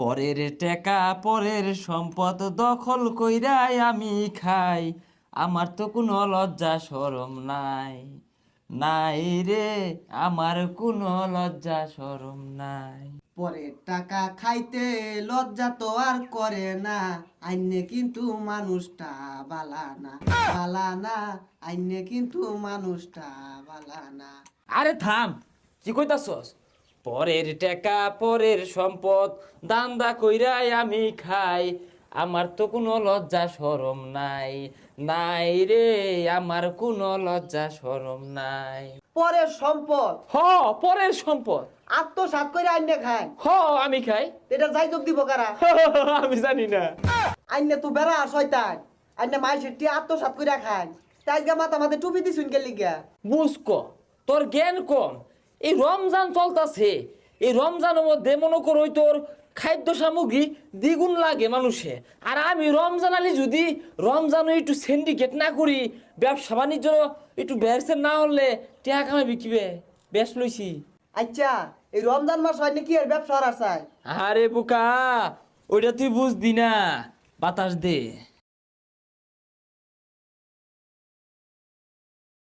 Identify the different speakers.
Speaker 1: পরের টাকা পরের সম্পদ দখল কইরাই আমি খাই, আমার তো কোনো লজ্জা শরম নাই, নাই রে আমার কোনো লজ্জা শরম নাই।
Speaker 2: পরের টাকা খাইতে লজ্জা তো আর করে না, আইনে কিন্তু মানুষটা বালা না, বালা না, আইনে কিন্তু মানুষটা বালা না।
Speaker 1: আরে থাম, কি কইতাছস? পরের টাকা পরের সম্পদ দান্দা কইরাই আমি খাই, আমার তো কোনো লজ্জা শরম নাই, নাই রে আমার কোনো লজ্জা শরম নাই।
Speaker 2: পরের সম্পদ
Speaker 1: হ, পরের সম্পদ।
Speaker 2: আত্মসাৎ করে আইনে খায়,
Speaker 1: হ, আমি খাই।
Speaker 2: এটা যাই যোগ দিব কারা?
Speaker 1: আমি জানি না।
Speaker 2: আইনে তো বেড়া শয়তান, আইনে মাইসের টি আত্মসাৎ করে খায়, তাই গা মাথা মাথা টুপি দিছুন কে লিগা?
Speaker 1: বুঝক, তোর জ্ঞান কম। এই রমজান চলতাছে, এই রমজানের মধ্যে মনে করো তোর খাদ্য সামগ্রী দ্বিগুণ লাগে মানুষে। আর আমি রমজান আলী যদি রমজানে একটু সিন্ডিকেট না করি, ব্যবসা বাণিজ্য একটু ব্যবসা না হলে টাকা কামাবি কিবে? বেশ লইছি।
Speaker 2: আচ্ছা, এই রমজান মাস হয় নাকি আর ব্যবসা আর চাই?
Speaker 1: আরে বোকা, ওইটা তুই বুঝবি না। বাতাস দে।